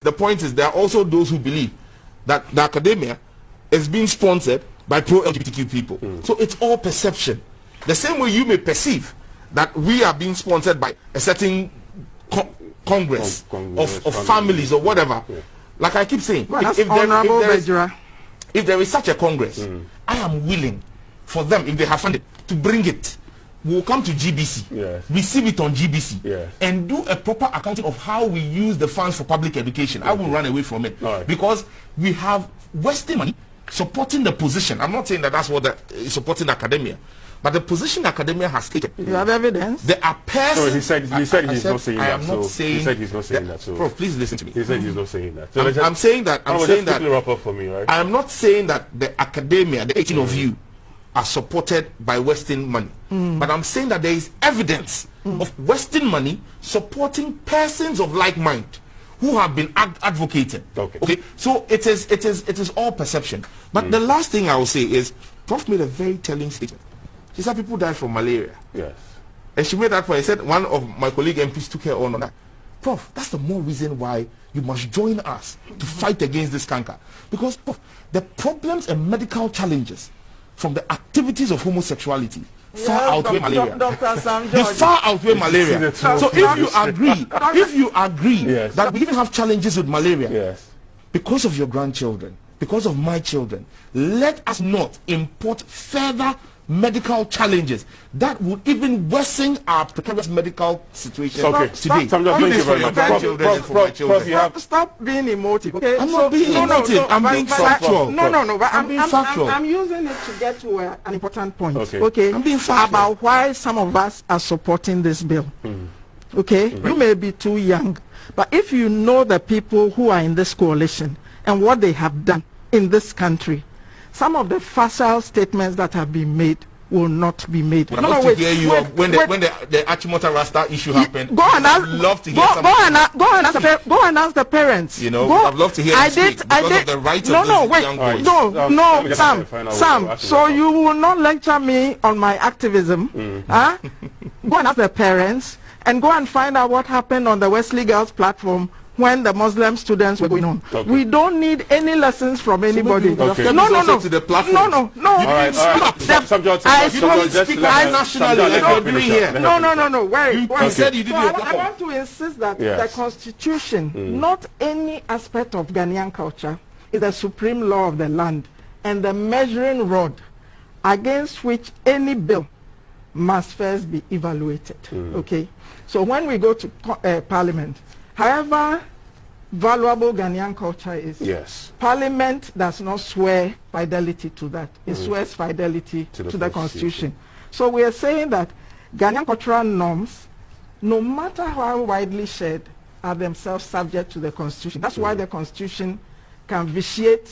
The point is, there are also those who believe that the academia is being sponsored by pro-LGBTQ people. So it's all perception. The same way you may perceive that we are being sponsored by a certain congress of families or whatever. Like I keep saying, well, if there is such a congress, I am willing for them, if they have funded, to bring it. We'll come to GBC, receive it on GBC, and do a proper accounting of how we use the funds for public education. I will run away from it because we have Western money supporting the position. I'm not saying that that's what is supporting the academia, but the position the academia has taken. You have evidence? There are persons. No, he said he's not saying that. I am not saying. He said he's not saying that. So, Prof, please listen to me. He said he's not saying that. So I'm saying that. I'm saying that. Wrap up for me, right? I am not saying that the academia, the 18 of you, are supported by Western money, but I'm saying that there is evidence of Western money supporting persons of like mind who have been advocated. Okay, so it is all perception. But the last thing I will say is, Prof made a very telling statement. She said people die from malaria. Yes, and she made that point. He said one of my colleague MPs took her on that. Prof, that's the more reason why you must join us to fight against this canker, because Prof, the problems and medical challenges from the activities of homosexuality far outweigh malaria. They far outweigh malaria. So if you agree that we even have challenges with malaria because of your grandchildren, because of my children, let us not import further medical challenges that would even worsen our precarious medical situation today. Stop being emotive. Okay? I'm not being emotive. I'm being factual. I'm using it to get to an important point. Okay. I'm being factual about why some of us are supporting this bill. Okay. You may be too young, but if you know the people who are in this coalition and what they have done in this country, some of the facile statements that have been made will not be made. When the Achimota Rasta issue happened, go and ask, love to hear go and ask the parents. You know, I'd love to hear them speak because of the rights of those young boys. Sam. So you will not lecture me on my activism. Huh? Go and ask the parents and go and find out what happened on the Wesley Girls platform when the Muslim students were going on. We don't need any lessons from anybody. No. I want to insist that the Constitution, not any aspect of Ghanaian culture, is the supreme law of the land and the measuring rod against which any bill must first be evaluated. Okay, so when we go to Parliament, however valuable Ghanaian culture is, Parliament does not swear fidelity to that. It swears fidelity to the Constitution. So we are saying that Ghanaian cultural norms, no matter how widely shared, are themselves subject to the Constitution. That's why the Constitution can vitiate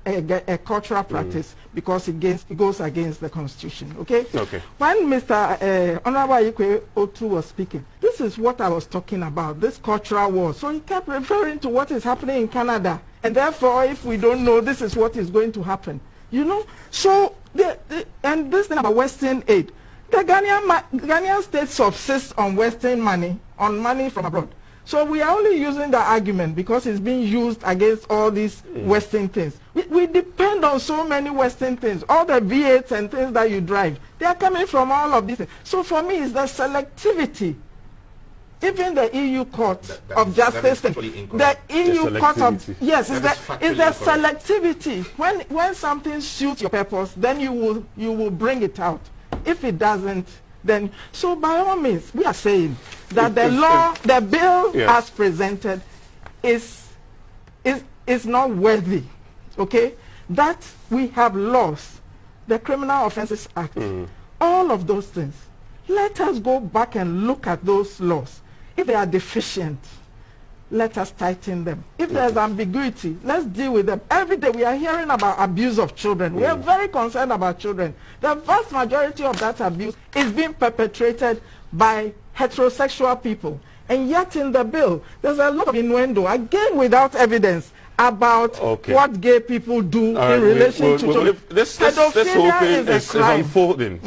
a cultural practice, because it goes against the Constitution. Okay? When Mr. Honorable Ayikwe Otu was speaking, this is what I was talking about, this cultural war. So he kept referring to what is happening in Canada, and therefore if we don't know, this is what is going to happen. You know? So, and this thing about Western aid, the Ghanaian state subsists on Western money, on money from abroad. So we are only using the argument because it's being used against all these Western things. We depend on so many Western things. All the V8s and things that you drive, they are coming from all of these things. So for me, it's the selectivity. Even the EU Court of Justice, the EU Court of, yes, it's the selectivity. When something suits your purpose, then you will bring it out. If it doesn't, then, so by all means, we are saying that the bill as presented is not worthy, okay? That we have laws, the Criminal Offences Act, all of those things. Let us go back and look at those laws. If they are deficient, let us tighten them. If there's ambiguity, let's deal with them. Every day we are hearing about abuse of children. We are very concerned about children. The vast majority of that abuse is being perpetrated by heterosexual people. And yet in the bill, there's a lot of innuendo, again without evidence, about what gay people do in relation to children. This whole thing is unfolding.